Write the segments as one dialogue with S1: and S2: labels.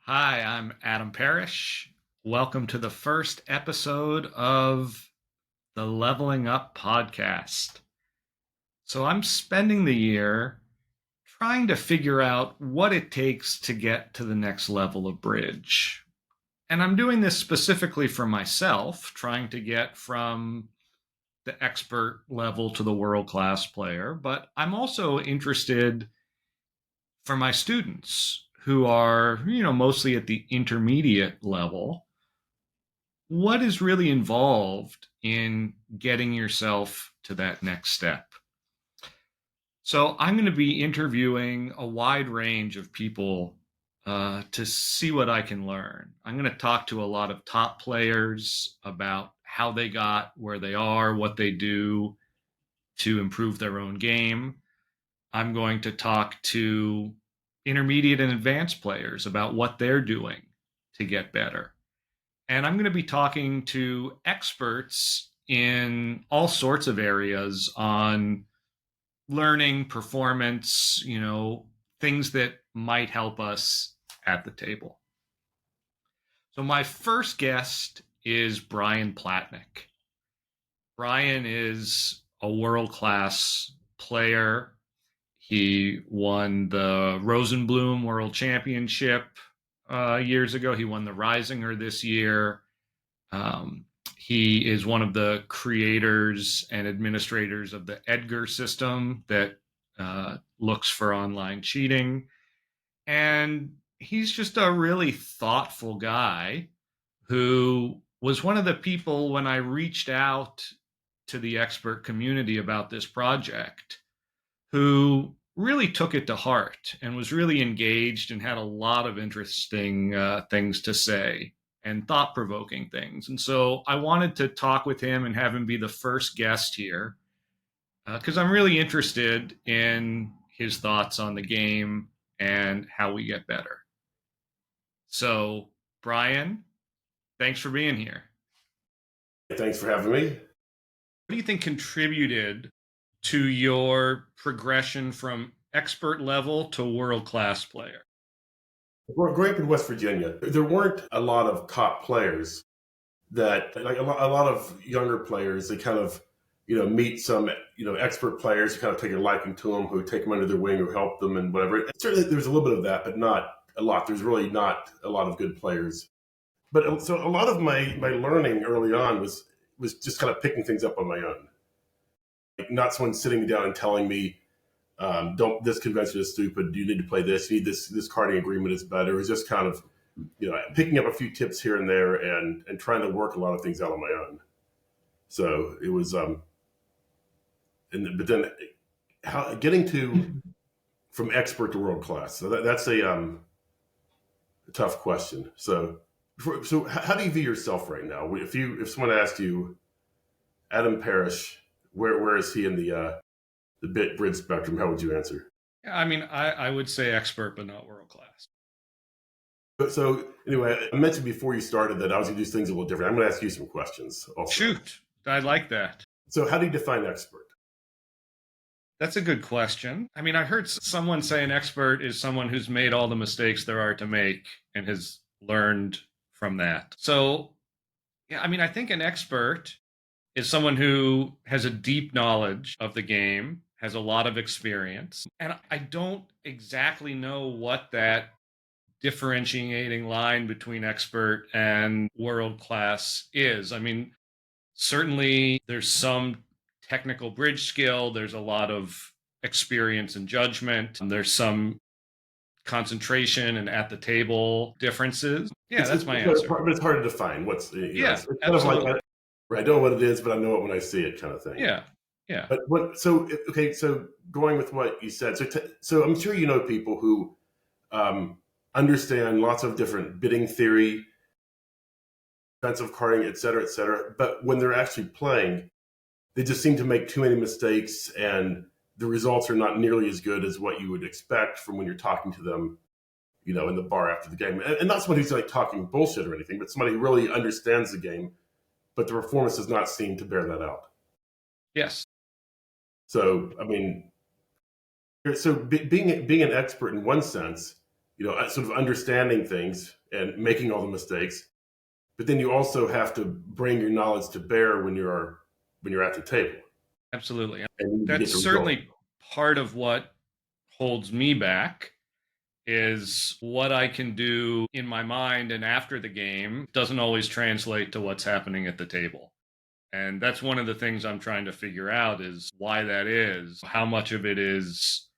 S1: Hi, I'm Adam Parrish. Welcome to the first episode of the Leveling Up podcast. So, I'm spending the year trying to figure out what it takes to get to the next level of bridge. And I'm doing this specifically for myself, trying to get from the expert level to the world class player. But I'm also interested for my students who are, mostly at the intermediate level. What is really involved in getting yourself to that next step? So, I'm going to be interviewing a wide range of people to see what I can learn. I'm going to talk to a lot of top players about how they got where they are, what they do to improve their own game. I'm going to talk to intermediate and advanced players about what they're doing to get better. And I'm going to be talking to experts in all sorts of areas on learning, performance, things that might help us at the table. So, my first guest is Brian Platnick. Brian is a world class player. He won the Rosenblum World Championship years ago. He won the Risinger this year. He is one of the creators and administrators of the EDGAR system that looks for online cheating. And he's just a really thoughtful guy who was one of the people when I reached out to the expert community about this project who really took it to heart and was really engaged and had a lot of interesting things to say and thought-provoking things. And so I wanted to talk with him and have him be the first guest here because I'm really interested in his thoughts on the game and how we get better. So, Brian, thanks for being here.
S2: Thanks for having me.
S1: What do you think contributed to your progression from expert level to world-class player?
S2: Growing up in West Virginia, there weren't a lot of top players that, like a lot of younger players, they kind of, meet some, expert players who kind of take a liking to them, who take them under their wing, who help them and whatever. Certainly there's a little bit of that, but not a lot. There's really not a lot of good players. But so a lot of my learning early on was just kind of picking things up on my own. Like not someone sitting me down and telling me, don't, this convention is stupid. You need to play this. You need this carding agreement is better. It was just kind of, picking up a few tips here and there and trying to work a lot of things out on my own. So it was, but then getting from expert to world class. So that's a tough question. So how do you view yourself right now? If someone asked you, Adam Parrish, where is he in the bit bridge spectrum, how would you answer?
S1: I mean, I would say expert, but not world class.
S2: So anyway, I mentioned before you started that I was going to do things a little different. I'm going to ask you some questions also.
S1: Shoot, I like that.
S2: So how do you define expert?
S1: That's a good question. I mean, I heard someone say an expert is someone who's made all the mistakes there are to make and has learned from that. So, yeah, I mean, I think an expert is someone who has a deep knowledge of the game, has a lot of experience. And I don't exactly know what that differentiating line between expert and world class is. I mean, certainly there's some technical bridge skill, there's a lot of experience and judgment, and there's some concentration and at the table differences. Yeah, that's my answer.
S2: But it's hard to define what's,
S1: yeah,
S2: it's kind of like, I don't know what it is, but I know it when I see it, kind of thing.
S1: Yeah.
S2: But so going with what you said, so I'm sure you know people who understand lots of different bidding theory, defensive carding, et cetera, but when they're actually playing, they just seem to make too many mistakes, and the results are not nearly as good as what you would expect from when you're talking to them, in the bar after the game. And not somebody who's like talking bullshit or anything, but somebody who really understands the game, but the performance does not seem to bear that out.
S1: Yes.
S2: So, I mean, being an expert in one sense sort of understanding things and making all the mistakes. But then you also have to bring your knowledge to bear when you're at the table.
S1: Absolutely.
S2: And you
S1: That's
S2: get the result.
S1: certainly part of what holds me back is what I can do in my mind and after the game doesn't always translate to what's happening at the table. And that's one of the things I'm trying to figure out is why that is, how much of it is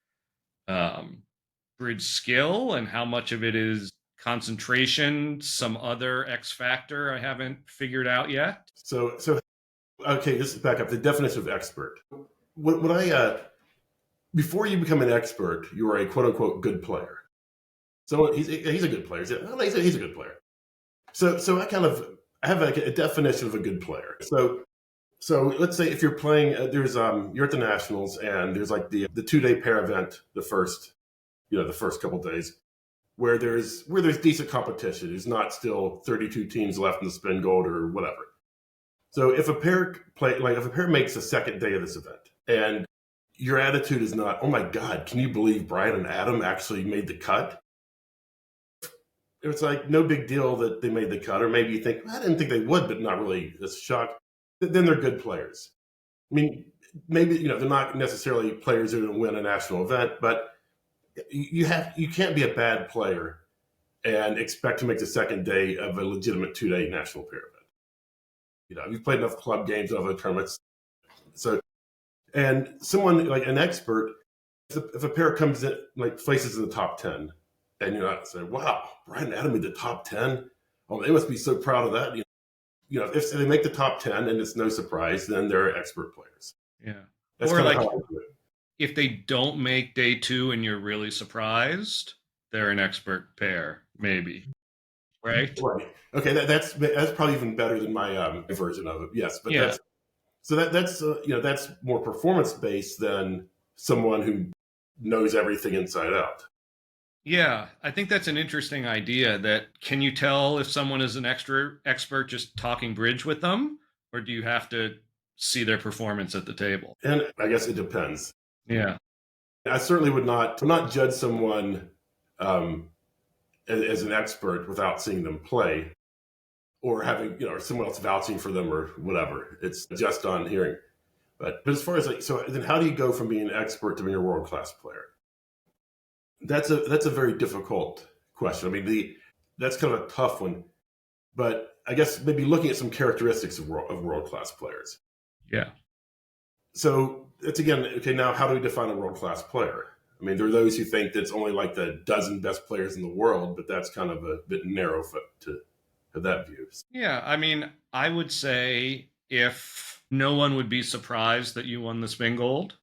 S1: bridge skill and how much of it is concentration, some other X factor I haven't figured out yet.
S2: So okay, this is back up. The definition of expert. When I before you become an expert, you are a quote unquote good player. So he's a good player. He's a good player. So I have a definition of a good player. So let's say if you're playing, you're at the Nationals and there's like the 2-day pair event, the first couple days where there's decent competition. There's not still 32 teams left in the Spin Gold or whatever. So if a pair makes the second day of this event and your attitude is not, oh my God, can you believe Brian and Adam actually made the cut? It's like no big deal that they made the cut, or maybe you think, I didn't think they would, but not really a shock. Then they're good players. I mean, maybe they're not necessarily players who are going to win a national event, but you can't be a bad player and expect to make the second day of a legitimate 2-day national pair event. You've played enough club games and other tournaments, so and someone like an expert, if a pair comes in like places in the top 10. And you're not saying, wow, Brian Adam made the top 10. Oh, they must be so proud of that. If they make the top 10 and it's no surprise, then they're expert players.
S1: Yeah.
S2: That's
S1: or
S2: kind
S1: like
S2: of how I do it.
S1: If they don't make day 2 and you're really surprised, they're an expert pair, maybe. Right?
S2: Right. Okay, that's probably even better than my version of it. Yes, but
S1: yeah.
S2: that's more performance based than someone who knows everything inside out.
S1: Yeah, I think that's an interesting idea. That can you tell if someone is an expert just talking bridge with them, or do you have to see their performance at the table?
S2: And I guess it depends.
S1: Yeah,
S2: I certainly would not judge someone as an expert without seeing them play, or having or someone else vouching for them or whatever. It's just on hearing. But as far as so then how do you go from being an expert to being a world-class player? That's a very difficult question. I mean, that's kind of a tough one, but I guess maybe looking at some characteristics of world-class players.
S1: Yeah.
S2: So it's again, okay, now how do we define a world-class player? I mean, there are those who think that it's only like the dozen best players in the world, but that's kind of a bit narrow to have that view.
S1: Yeah, I mean, I would say if no one would be surprised that you won the Spin Gold,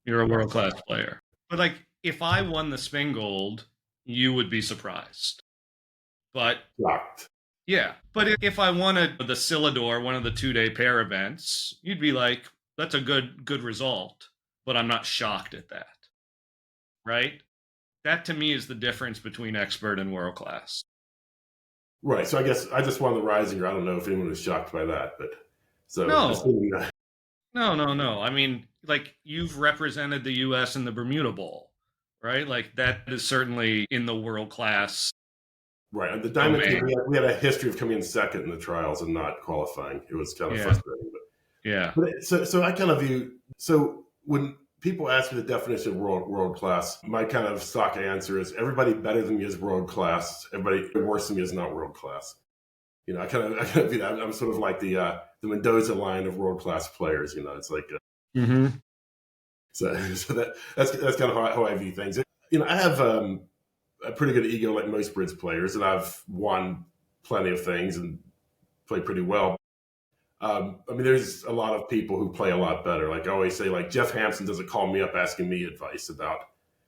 S1: you're a world-class player. But if I won the Spin Gold, you would be surprised. But
S2: shocked.
S1: Yeah, but if I won the Silidor, one of the 2-day pair events, you'd be like, that's a good result, but I'm not shocked at that. Right? That to me is the difference between expert and world class.
S2: Right. So I guess I just won the Rising. I don't know if anyone was shocked by that, but so
S1: no. I mean, you've represented the U.S. in the Bermuda Bowl, right? That is certainly in the world class.
S2: Right. The Diamond team, we had a history of coming in second in the trials and not qualifying. It was kind of frustrating. But so I kind of view, so when people ask me the definition of world class, my kind of stock answer is everybody better than me is world class. Everybody worse than me is not world class. I kind of view that. I'm sort of like the Mendoza line of world class players. It's like so that's kind of how I view things. I have a pretty good ego like most bridge players, and I've won plenty of things and played pretty well. I mean, there's a lot of people who play a lot better. Like I always say, like Jeff Hampson doesn't call me up asking me advice about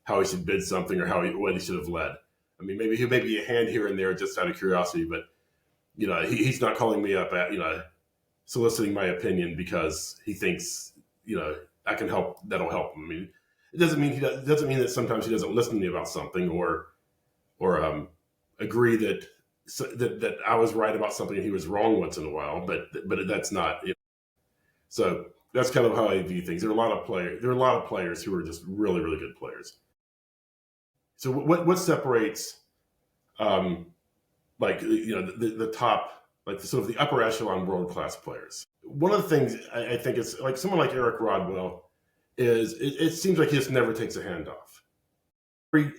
S2: how he should bid something or what he should have led. I mean, maybe a hand here and there just out of curiosity, but he's not calling me up at soliciting my opinion because he thinks I can help. That'll help him. I mean, it doesn't mean that sometimes he doesn't listen to me about something or agree that I was right about something and he was wrong once in a while, but that's not it. So that's kind of how I view things. There are a lot of players who are just really, really good players. So what separates, like, the top, like the sort of the upper echelon world class players? One of the things I think is like someone like Eric Rodwell is it seems like he just never takes a hand off.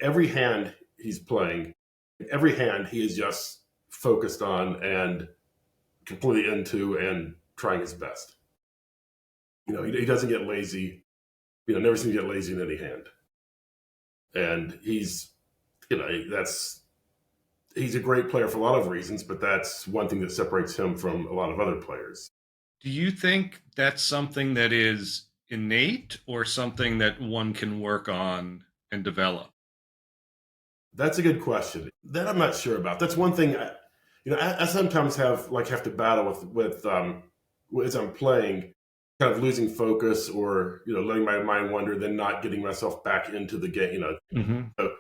S2: Every hand he's playing, every hand he is just focused on and completely into and trying his best. He doesn't get lazy. Never seems to get lazy in any hand. And he's a great player for a lot of reasons, but that's one thing that separates him from a lot of other players.
S1: Do you think that's something that is innate or something that one can work on and develop?
S2: That's a good question. That I'm not sure about. That's one thing. I sometimes have to battle with as I'm playing, kind of losing focus or letting my mind wander, then not getting myself back into the game. So,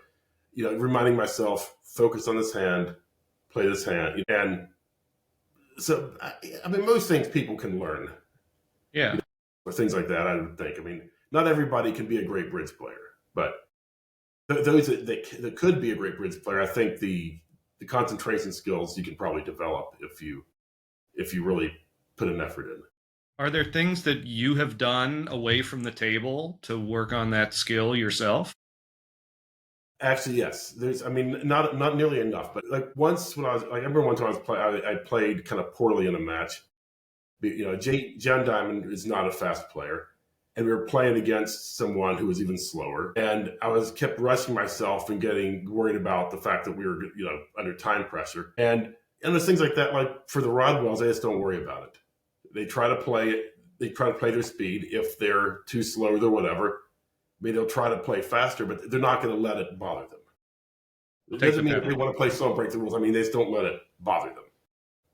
S2: reminding myself, focus on this hand, play this hand, and so I mean, most things people can learn.
S1: Yeah.
S2: Or things like that. I would think. I mean, not everybody can be a great bridge player, but those that could be a great bridge player, I think the concentration skills you can probably develop if you really put an effort in.
S1: Are there things that you have done away from the table to work on that skill yourself?
S2: Actually, yes. I mean, not nearly enough, but like once when I remember one time I played kind of poorly in a match. John Diamond is not a fast player, and we were playing against someone who was even slower. And I kept rushing myself and getting worried about the fact that we were, under time pressure. And there's things like that. Like for the Rodwells, I just don't worry about it. They try to play it. They try to play their speed. If they're too slow or whatever, maybe they'll try to play faster, but they're not going to let it bother them. It doesn't mean they want to play slow and break the rules. I mean, they just don't let it bother them.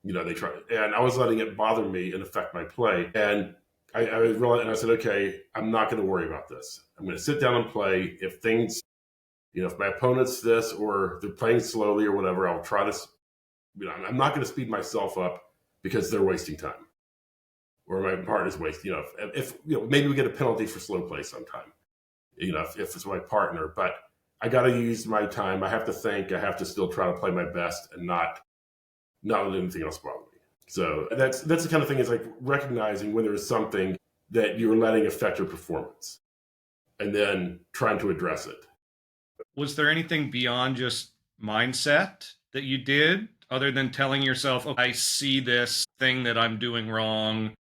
S2: They try. And I was letting it bother me and affect my play. And I realized, and I said, okay, I'm not going to worry about this. I'm going to sit down and play. If things, if my opponent's this or they're playing slowly or whatever, I'll try to, I'm not going to speed myself up because they're wasting time or my partner's wasting, if maybe we get a penalty for slow play sometime, if it's my partner, but I got to use my time. I have to think, I have to still try to play my best and not let anything else bother me. So that's the kind of thing, is like recognizing when there's something that you're letting affect your performance and then trying to address it.
S1: Was there anything beyond just mindset that you did other than telling yourself, okay, I see this thing that I'm doing wrong,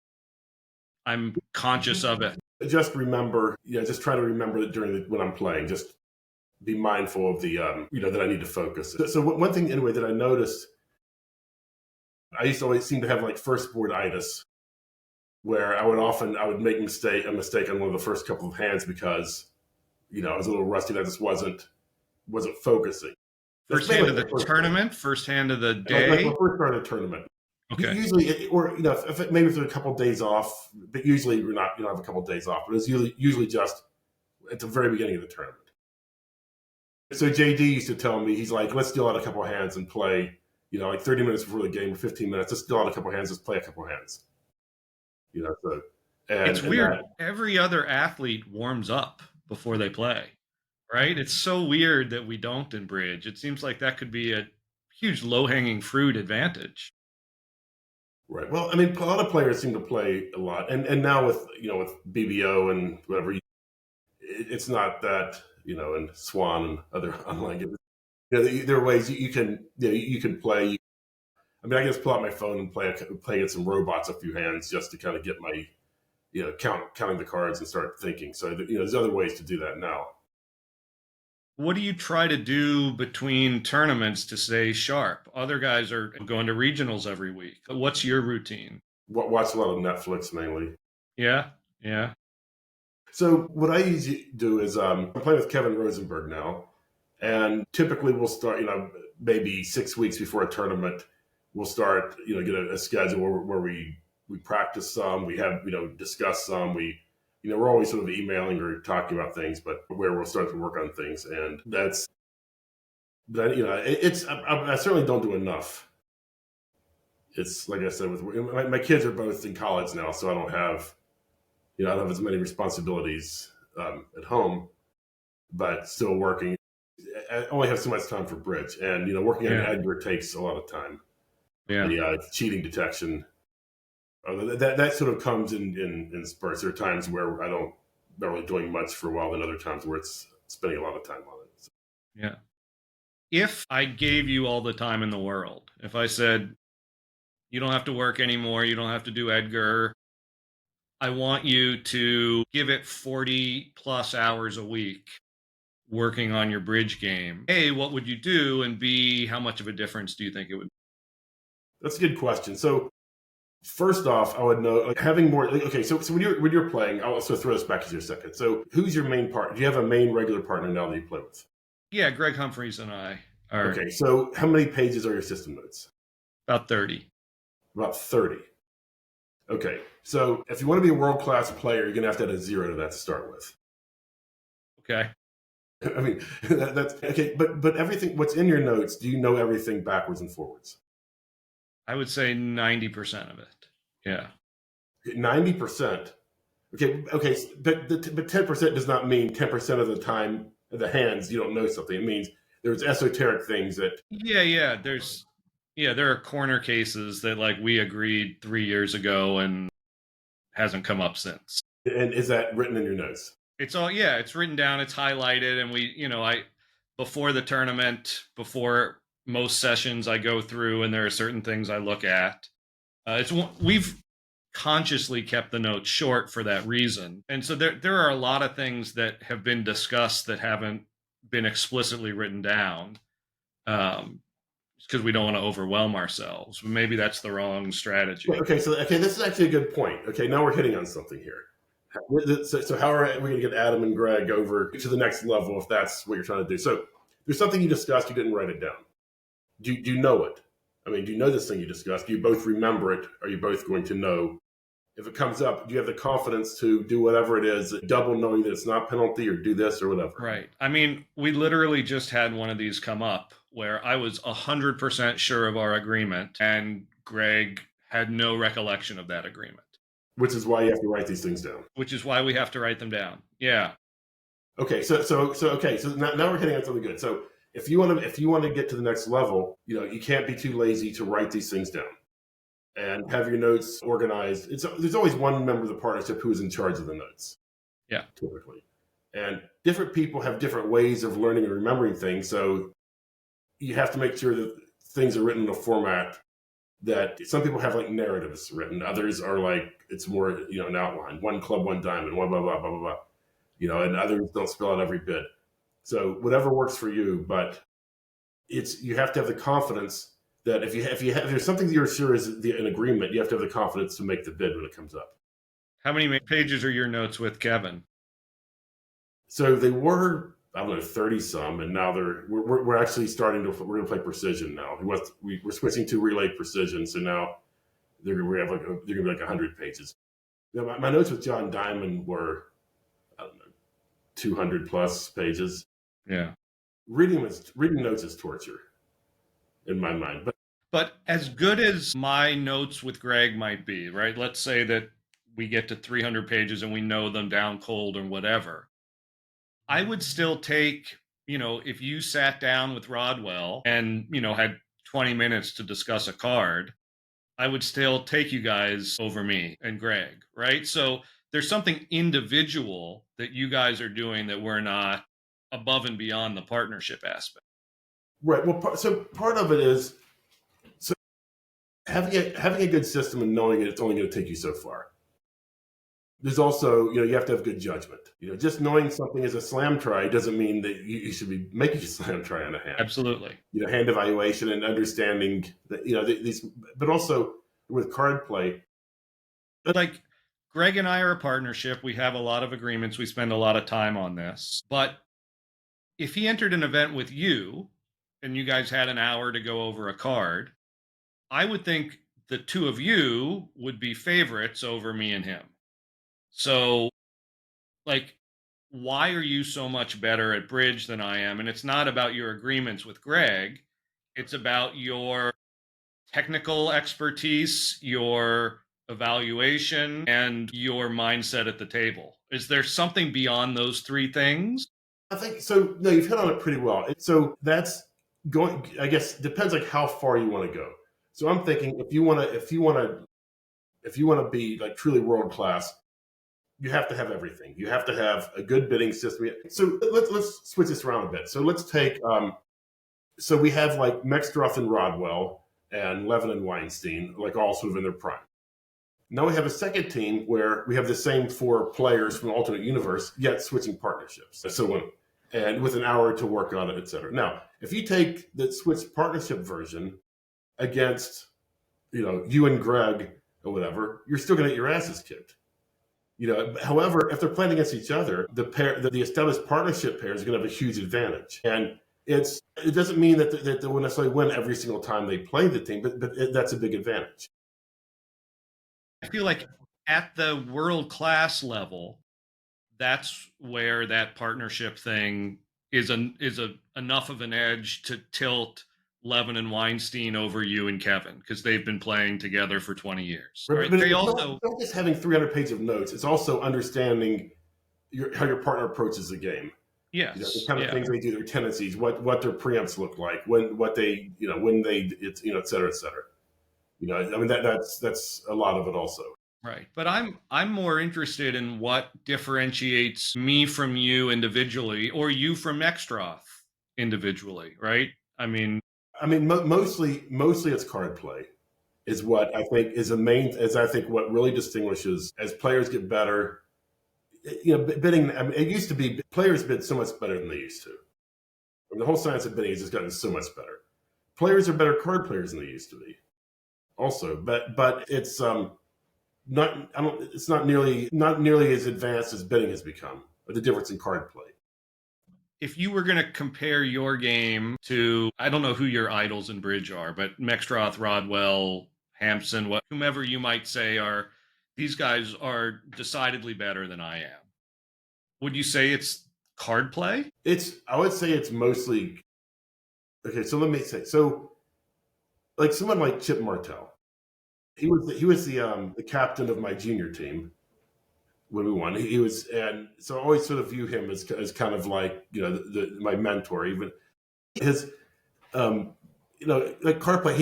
S1: I'm conscious of it?
S2: Just remember, just try to remember that when I'm playing, just be mindful of the, that I need to focus. So one thing anyway that I noticed, I used to always seem to have like first boarditis, where I would make a mistake on one of the first couple of hands because, I was a little rusty and I just wasn't focusing.
S1: First hand of the tournament, first hand of the day?
S2: Like first part of the tournament.
S1: Okay.
S2: Usually, maybe if there's a couple of days off, but usually you don't have a couple of days off, but it's usually just at the very beginning of the tournament. So JD used to tell me, he's like, let's deal out a couple of hands and play, like 30 minutes before the game, 15 minutes, let's deal out a couple of hands, let's play a couple of hands. So
S1: it's weird. Every other athlete warms up before they play, right? It's so weird that we don't in bridge. It seems like that could be a huge low-hanging fruit advantage.
S2: Right. Well, I mean, a lot of players seem to play a lot, and now with with BBO and whatever, it's not that and Swan and other online games. There are ways you can play. I mean, I can just pull out my phone and play against some robots a few hands just to kind of get my counting the cards and start thinking. So there's other ways to do that now.
S1: What do you try to do between tournaments to stay sharp? Other guys are going to regionals every week. What's your routine?
S2: Watch a lot of Netflix mainly.
S1: Yeah.
S2: So what I usually do is I'm playing with Kevin Rosenberg now, and typically we'll start maybe 6 weeks before a tournament. We'll start get a schedule where we practice some, we have discuss some, we're always sort of emailing or talking about things, but where we'll start to work on things. And that's, but I certainly don't do enough. It's like I said, with my kids are both in college now, so I don't have as many responsibilities at home, but still working. I only have so much time for bridge, and working on EDGAR takes a lot of time.
S1: Yeah.
S2: And, cheating detection. That sort of comes in spurts. There are times where I don't not really doing much for a while, and other times where it's spending a lot of time on it. So.
S1: Yeah. If I gave you all the time in the world, if I said, you don't have to work anymore, you don't have to do EDGAR, I want you to give it 40 plus hours a week working on your bridge game. A, what would you do? And B, how much of a difference do you think it would?
S2: That's a good question. So first off, I would know having more. Okay, so when you're playing, I'll also throw this back to you a second. So who's your main partner? Do you have a main regular partner now that you play with?
S1: Yeah, Greg Humphreys and I are.
S2: Okay, so how many pages are your system notes?
S1: About 30.
S2: About 30. Okay, so if you want to be a world-class player, you're going to have to add a 0 to that to start with.
S1: Okay.
S2: I mean, that's okay, but everything, what's in your notes, do you know everything backwards and forwards?
S1: I would say 90% of it. Yeah.
S2: 90%. Okay, but 10% does not mean 10% of the time, the hands, you don't know something. It means there's esoteric things that.
S1: Yeah. There are corner cases that we agreed 3 years ago and hasn't come up since.
S2: And is that written in your notes?
S1: It's written down, it's highlighted, and before the tournament, before most sessions, I go through and there are certain things I look at. We've consciously kept the notes short for that reason. And so there are a lot of things that have been discussed that haven't been explicitly written down. Because we don't want to overwhelm ourselves. Maybe that's the wrong strategy.
S2: Okay, this is actually a good point. Okay, now we're hitting on something here. So how are we going to get Adam and Greg over to the next level if that's what you're trying to do? So there's something you discussed, you didn't write it down. Do you know it? I mean, do you know this thing you discussed? Do you both remember it? Are you both going to know? If it comes up, do you have the confidence to do whatever it is, double knowing that it's not penalty or do this or whatever?
S1: Right. I mean, we literally just had one of these come up where I was 100% sure of our agreement and Greg had no recollection of that agreement.
S2: Which is why you have to write these things down.
S1: Which is why we have to write them down. Yeah.
S2: Okay. So now we're hitting on something good. So if you want to get to the next level, you can't be too lazy to write these things down and have your notes organized. There's always one member of the partnership who is in charge of the notes.
S1: Yeah.
S2: Typically. And different people have different ways of learning and remembering things. So you have to make sure that things are written in a format that some people have narratives written. Others are it's more, an outline, one club, one diamond, one blah, blah, blah, blah, blah, and others don't spell out every bit. So whatever works for you, but you have to have the confidence that if there's something that you're sure is an agreement, you have to have the confidence to make the bid when it comes up.
S1: How many pages are your notes with Kevin?
S2: So they were, I don't know, 30 some, and now we're actually we're going to play precision now. We're switching to relay precision, so now they're going to be 100 pages. My notes with John Diamond were, I don't know, 200 plus pages.
S1: Yeah.
S2: Reading notes is torture in my mind.
S1: But as good as my notes with Greg might be, right? Let's say that we get to 300 pages and we know them down cold or whatever. I would still take, if you sat down with Rodwell and, had 20 minutes to discuss a card, I would still take you guys over me and Greg, right? So there's something individual that you guys are doing that we're not above and beyond the partnership aspect.
S2: Right. Well, so part of it is having a good system and knowing it's only going to take you so far. There's also, you have to have good judgment. Just knowing something is a slam try doesn't mean that you should be making a slam try on a hand.
S1: Absolutely.
S2: Hand evaluation and understanding that, these, but also with card play.
S1: Greg and I are a partnership. We have a lot of agreements. We spend a lot of time on this. But if he entered an event with you and you guys had an hour to go over a card, I would think the two of you would be favorites over me and him. So, why are you so much better at bridge than I am? And it's not about your agreements with Greg. It's about your technical expertise, your evaluation, and your mindset at the table. Is there something beyond those three things?
S2: I think so. No, you've hit on it pretty well. So that's going. I guess depends like how far you want to go. So I'm thinking if you want to be like truly world class, you have to have everything. You have to have a good bidding system. So let's switch this around a bit. So let's take so we have like Mextroth and Rodwell and Levin and Weinstein, like all sort of in their prime. Now we have a second team where we have the same four players from an alternate universe, yet switching partnerships. And with an hour to work on it, et cetera. Now, if you take the switch partnership version against, you and Greg or whatever, you're still going to get your asses kicked. However, if they're playing against each other, the established partnership pair is going to have a huge advantage. And it doesn't mean that they will necessarily win every single time they play the team, but that's a big advantage.
S1: I feel like at the world class level, that's where that partnership thing is enough of an edge to tilt Levin and Weinstein over you and Kevin, because they've been playing together for 20 years.
S2: Right? But they also not just having 300 pages of notes. It's also understanding how your partner approaches the game.
S1: Yes,
S2: the kind of things they do, their tendencies, what their preempts look like, when they et cetera, et cetera. I mean that's a lot of it also.
S1: Right. But I'm more interested in what differentiates me from you individually, or you from Mextroth individually, right? I mean
S2: mostly it's card play is what I think is what really distinguishes as players get better. Bidding, it used to be players bid so much better than they used to. The whole science of bidding has just gotten so much better. Players are better card players than they used to be also, but it's it's not nearly as advanced as bidding has become, but the difference in card play.
S1: If you were going to compare your game to, I don't know who your idols in bridge are, but Mextroth, Rodwell, Hampson, whomever you might say these guys are decidedly better than I am. Would you say it's card play?
S2: I would say it's mostly, okay, so let me say, so like someone like Chip Martell, he was the captain of my junior team when we won. He was, and so I always sort of view him as kind of like, my mentor. Even his, like card play,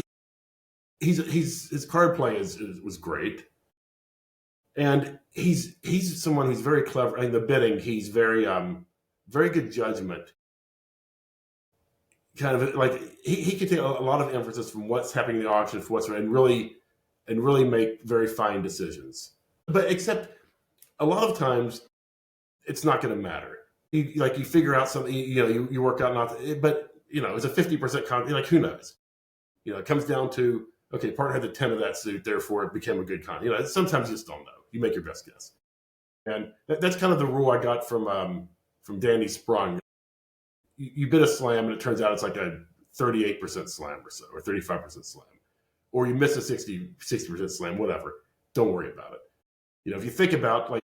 S2: his card play was great, and he's someone who's very clever in the bidding. He's very very good judgment. Kind of like he can take a lot of emphasis from what's happening in the auction for what's right, and really make very fine decisions. But except a lot of times it's not going to matter. You figure out something, you work out but it's a 50% like who knows? It comes down to, okay, partner had the 10 of that suit, therefore it became a good con. Sometimes you just don't know. You make your best guess. And that's kind of the rule I got from Danny Sprung. You bid a slam and it turns out it's like a 38% slam or so, or 35% slam. Or you miss a 60% slam, whatever. Don't worry about it. If you think about, like,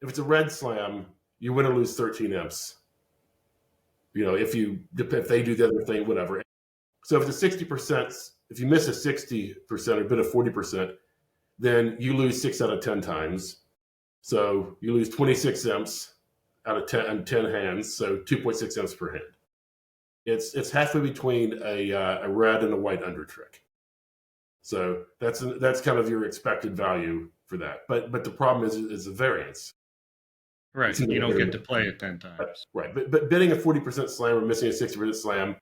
S2: if it's a red slam, you win or lose 13 imps. If they do the other thing, whatever. So if it's a 60%, if you miss a 60% or bid a 40%, then you lose 6 out of 10 times. So you lose 26 imps out of 10 hands, so 2.6 imps per hand. It's halfway between a red and a white under trick. So that's kind of your expected value for that. But the problem is the variance.
S1: Right. You don't get to play it 10 times.
S2: Right. But bidding a 40% slam or missing a 60% slam,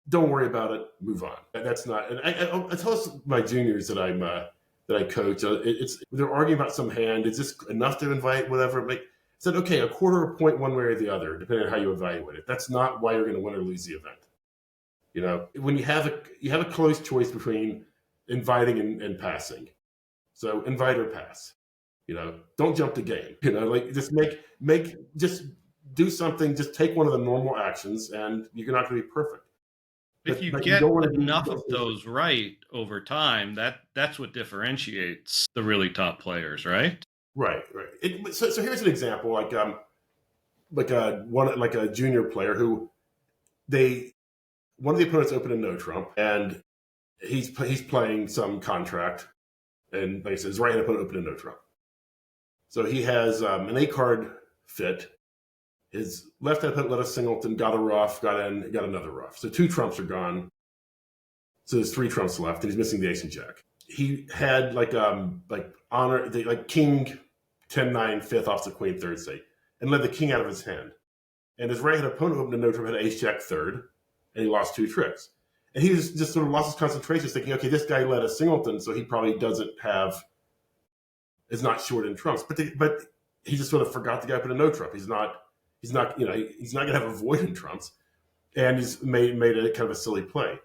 S2: don't worry about it. Move on. That's not. And I tell my juniors that I coach. They're arguing about some hand. Is this enough to invite? Whatever. I said, okay, a quarter a point one way or the other, depending on how you evaluate it. That's not why you're going to win or lose the event. When you have a close choice between inviting and passing. So invite or pass. Don't jump the game. Just do something. Just take one of the normal actions, and you're not going to be perfect.
S1: If you get enough of those right over time, that's what differentiates the really top players, right?
S2: Right. So here's an example, like a junior player who one of the opponents opened a no trump, and he's playing some contract, and like I said, his right hand opponent opened a no trump. So he has an 8 card fit, His left-hand opponent led a singleton, got a ruff, got in, got another ruff. So 2 trumps are gone. So there's 3 trumps left, and he's missing the ace and jack. He had like honor, like king 10-9 fifth off the queen third say, and led the king out of his hand. And his right-hand opponent opened a no trump, had ace jack third, and he lost 2 tricks. And he was just sort of lost his concentration, thinking, okay, this guy led a singleton, so he probably is not short in trumps. But he just sort of forgot the guy put a no trump. He's not going to have a void in trumps, and he's made it kind of a silly play.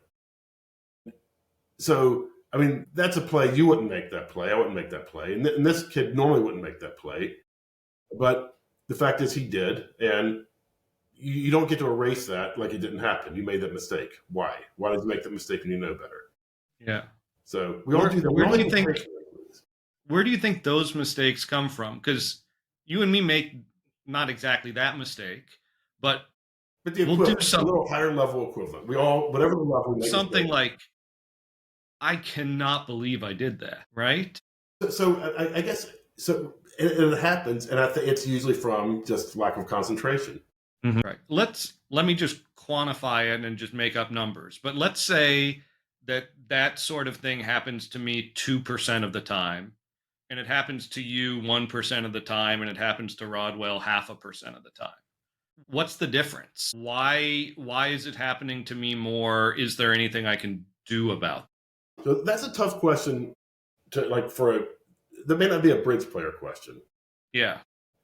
S2: So, I mean, that's a play. You wouldn't make that play. I wouldn't make that play. And this kid normally wouldn't make that play. But the fact is he did. And you don't get to erase that like it didn't happen. You made that mistake. Why? Why did you make that mistake when you know better?
S1: Yeah.
S2: So we all do that.
S1: Where do you think those mistakes come from? Because you and me make not exactly that mistake, but
S2: we'll do something a little higher level equivalent. We all, whatever the level,
S1: something like, I cannot believe I did that, right?
S2: So I guess so. It happens, and I think it's usually from just lack of concentration.
S1: Mm-hmm. Right. Let me just quantify it and just make up numbers. But let's say that sort of thing happens to me 2% of the time, and it happens to you 1% of the time, and it happens to Rodwell 0.5% of the time. What's the difference? Why is it happening to me more? Is there anything I can do about it?
S2: So that's a tough question to that may not be a bridge player question.
S1: Yeah.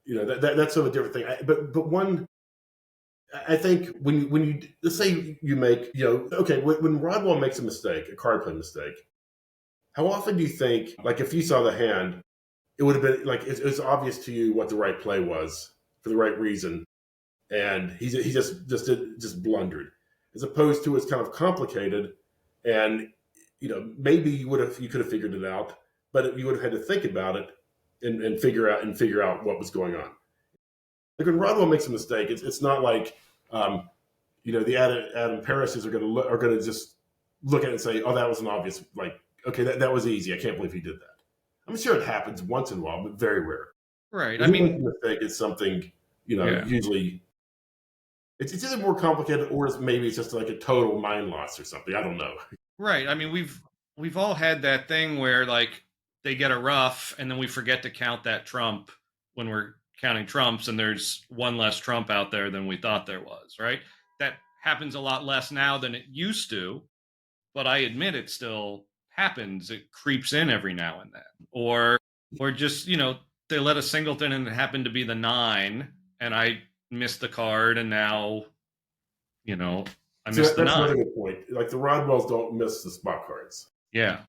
S2: That's sort of a different thing. But one, I think when you, let's say you make, okay, when Rodwell makes a mistake, a card play mistake, how often do you think, like if you saw the hand, it would have been like, it's obvious to you what the right play was for the right reason. And he just blundered, as opposed to it's kind of complicated, and maybe you could have figured it out, but you would have had to think about it and figure out what was going on. Like when Rodwell makes a mistake, it's not like the Adam Parishes are going to just look at it and say, oh, that was an obvious, like, okay, that was easy. I can't believe he did that. I'm sure it happens once in a while, but very rare.
S1: Right.
S2: When a mistake is something usually. It's either more complicated, or maybe it's just like a total mind loss or something. I don't know.
S1: Right. I mean, we've all had that thing where like they get a ruff and then we forget to count that trump when we're counting trumps, and there's one less trump out there than we thought there was, right? That happens a lot less now than it used to, but I admit it still happens. It creeps in every now and then. Or just, they let a singleton and it happened to be the 9, and I missed the card, and now, I missed the 9. That's
S2: another good point. Like the Rodwells don't miss the spot cards.
S1: Yeah.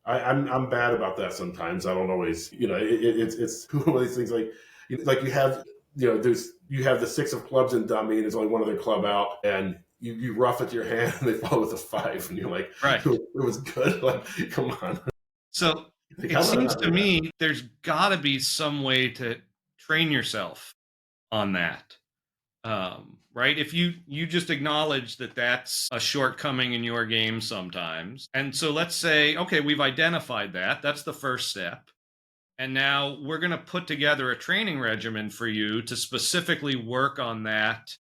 S2: I'm bad about that sometimes. I don't always, it's one of these things like you have, you have the 6 of clubs in dummy, and there's only one other club out, and you rough it to your hand, and they follow with a 5, and you're like,
S1: right,
S2: it was good. Like, come on.
S1: So it seems to me there's got to be some way to train yourself on that, right? If you just acknowledge that that's a shortcoming in your game sometimes, and so let's say, okay, we've identified that. That's the first step. And now we're going to put together a training regimen for you to specifically work on that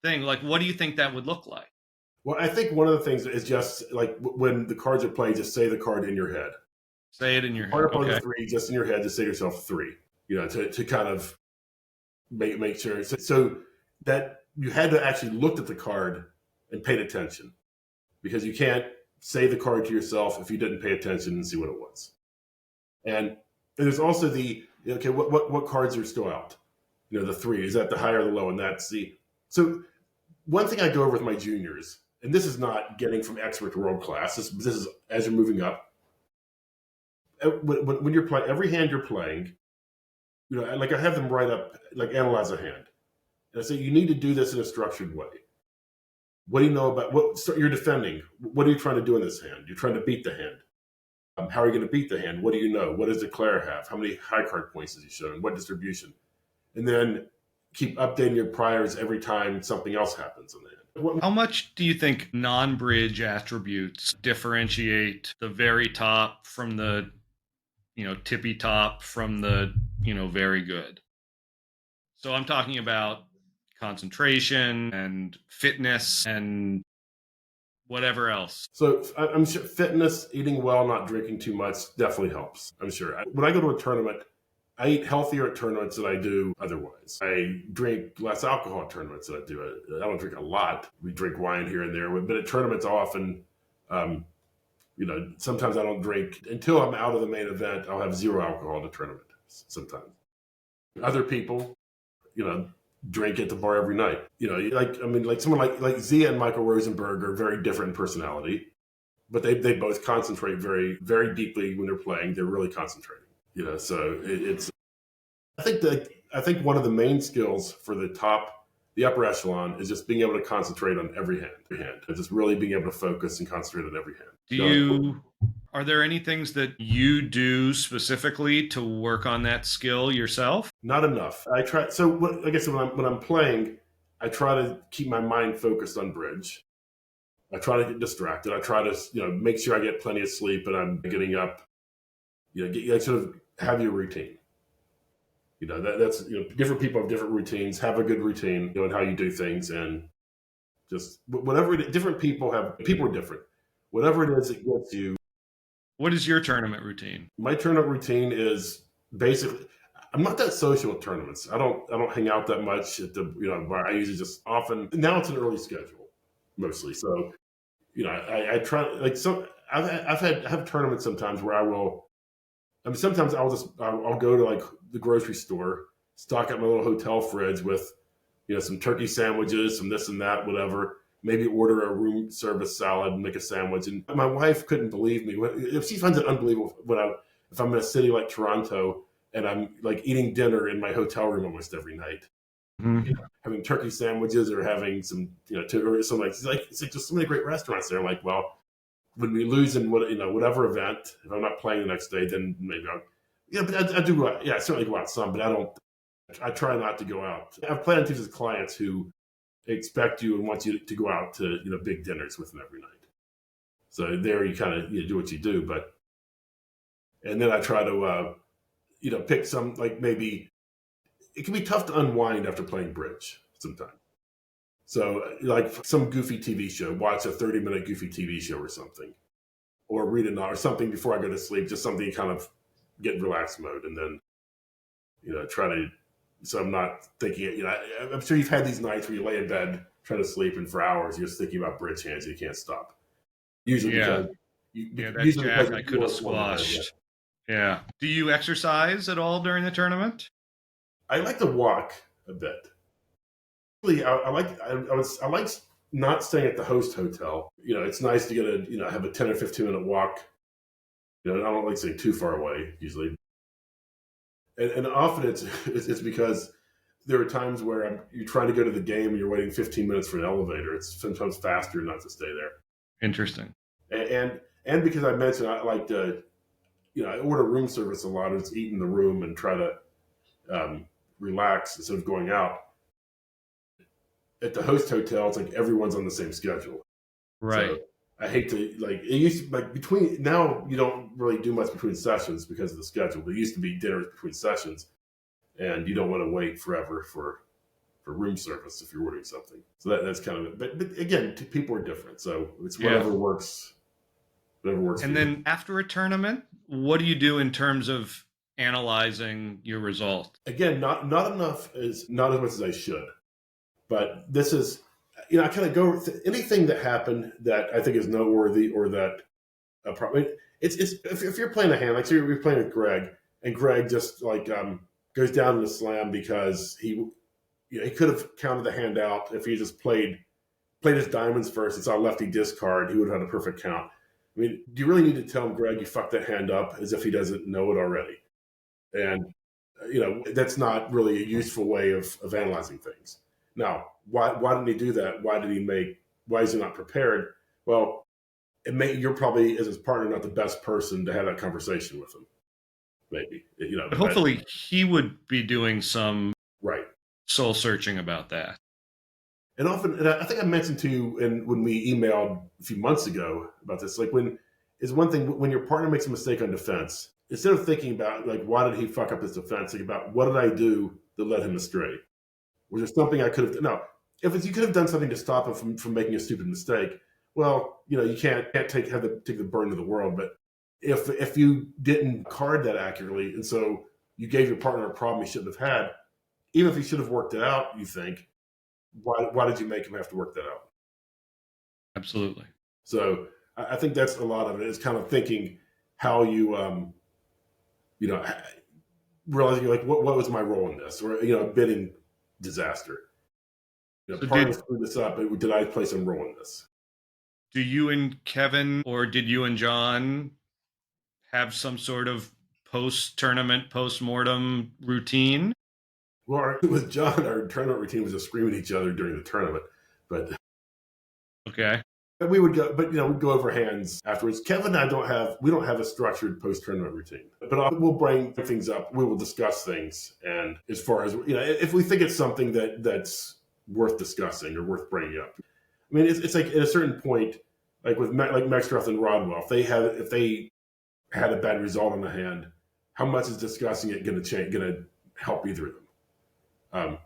S1: thing. Like, what do you think that would look like?
S2: Well, I think one of the things is just like when the cards are played, just say the card in your head.
S1: Say it in your head.
S2: Card upon the 3, just in your head, just say to yourself 3, to kind of make sure. So that you had to actually look at the card and paid attention, because you can't say the card to yourself if you didn't pay attention and see what it was. And there's also what cards are still out? The 3, is that the high or the low? And that's so one thing I go over with my juniors, and this is not getting from expert to world class. This is as you're moving up. When you're playing, every hand you're playing, like I have them write up, like analyze a hand. And I say, you need to do this in a structured way. What do you know about what you're defending? What are you trying to do in this hand? You're trying to beat the hand. How are you going to beat the hand? What do you know? What does the Declare have? How many high card points has he shown? What distribution? And then keep updating your priors every time something else happens in the hand.
S1: How much do you think non-bridge attributes differentiate the very top from the, tippy top from the, very good? So I'm talking about concentration and fitness and whatever else.
S2: So I'm sure fitness, eating well, not drinking too much definitely helps. I'm sure. When I go to a tournament, I eat healthier at tournaments than I do otherwise. I drink less alcohol at tournaments than I do. I don't drink a lot. We drink wine here and there, but at tournaments often, sometimes I don't drink until I'm out of the main event. I'll have zero alcohol at a tournament sometimes. Other people, drink at the bar every night. Like someone like Zia and Michael Rosenberg are very different in personality, but they both concentrate very, very deeply when they're playing. They're really concentrating. So it's. I think one of the main skills for the upper echelon is just being able to concentrate on every hand, and just really being able to focus and concentrate on every hand.
S1: Are there any things that you do specifically to work on that skill yourself?
S2: Not enough. I try. So like I said, when I'm playing, I try to keep my mind focused on bridge. I try to get distracted. I try to make sure I get plenty of sleep and I'm getting up. Sort of have your routine. That's different people have different routines. Have a good routine, and how you do things, and just whatever. Different people are different. Whatever it is that gets you.
S1: What is your tournament routine?
S2: My tournament routine is basically. I'm not that social at tournaments. I don't hang out that much at the bar. I usually just often now it's an early schedule mostly. So I try like some. I have tournaments sometimes where I will. Sometimes I'll go to like the grocery store, stock up my little hotel fridge with, some turkey sandwiches, some this and that, whatever. Maybe order a room service salad and make a sandwich. And my wife couldn't believe me. If she finds it unbelievable if I'm in a city like Toronto and I'm like eating dinner in my hotel room almost every night, having turkey sandwiches or having some, or something like, it's like just so many great restaurants there. I'm like, well, when we lose in whatever event, if I'm not playing the next day, then maybe but I do go out. Yeah, I certainly go out some, but I try not to go out. I've played on teams with clients who expect you and want you to go out to, big dinners with them every night. So there you kind of, do what you do, and then I try to, pick some, like maybe it can be tough to unwind after playing bridge sometimes. So like some goofy TV show, watch a 30-minute goofy TV show or something, or read a novel or something before I go to sleep, just something kind of get in relaxed mode. And then, try to, so I'm not thinking, I'm sure you've had these nights where you lay in bed, trying to sleep, and for hours you're just thinking about bridge hands. You can't stop. Usually
S1: because that jack I could have squashed. Yeah. Do you exercise at all during the tournament?
S2: I like to walk a bit. I like not staying at the host hotel. It's nice to get have a 10 or 15 minute walk. I don't like staying too far away usually. And often it's because there are times where you're trying to go to the game and you're waiting 15 minutes for an elevator. It's sometimes faster not to stay there.
S1: Interesting.
S2: And because I mentioned I like to, I order room service a lot. It's eat in the room and try to relax instead of going out. At the host hotel, it's like everyone's on the same schedule.
S1: Right.
S2: So I hate to it used to between now you don't really do much between sessions because of the schedule. There used to be dinners between sessions, and you don't want to wait forever for room service if you're ordering something. So that's kind of it. But again, people are different, so it's whatever works. Whatever works.
S1: And then after a tournament, what do you do in terms of analyzing your result?
S2: Again, not enough not as much as I should. But this is, I kind of go with anything that happened that I think is noteworthy or that probably it's if you're playing a hand, like so you're playing with Greg, and Greg just like goes down in the slam because he could have counted the hand out if he just played his diamonds first and saw lefty discard, he would have had a perfect count. I mean, do you really need to tell him, Greg, you fucked that hand up, as if he doesn't know it already? And that's not really a useful way of analyzing things. Now, why didn't he do that? Why is he not prepared? Well, you're probably, as his partner, not the best person to have that conversation with him. Maybe,
S1: But hopefully he would be doing some
S2: right
S1: soul searching about that.
S2: And often, and I think I mentioned to you when we emailed a few months ago about this, like when your partner makes a mistake on defense, instead of thinking about like, why did he fuck up his defense, think about what did I do that led him astray? Was there something I could have done? No. If it's, you could have done something to stop him from making a stupid mistake, well, you can't take the burden of the world. But if you didn't card that accurately, and so you gave your partner a problem he shouldn't have had, even if he should have worked it out, you think, why did you make him have to work that out?
S1: Absolutely.
S2: So I think that's a lot of it. Is kind of thinking how you realizing like what was my role in this, or a bidding disaster.
S1: So
S2: Partner screwed this up, but did I play some role in this?
S1: Do you and Kevin, or did you and John have some sort of post-tournament, post-mortem routine?
S2: Well, with John, our tournament routine was to scream at each other during the tournament, but
S1: Okay.
S2: we would go, but we'd go over hands afterwards. Kevin and I we don't have a structured post-tournament routine, but we'll bring things up. We will discuss things, and as far as if we think it's something that's worth discussing or worth bringing up, I mean, it's like at a certain point, like with like Maxcroft and Rodwell, if they had a bad result on the hand, how much is discussing it going to help either of them?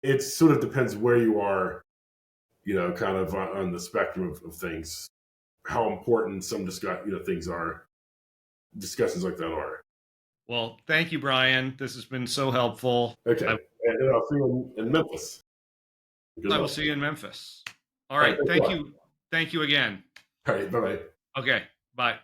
S2: It sort of depends where you are, kind of on the spectrum of things, how important some things are, discussions like that are.
S1: Well, thank you, Brian. This has been so helpful.
S2: Okay, and I'll see you in Memphis.
S1: I will see you in Memphis. All right. Thank you. Thank you again.
S2: All right. Bye-bye.
S1: Okay. Bye.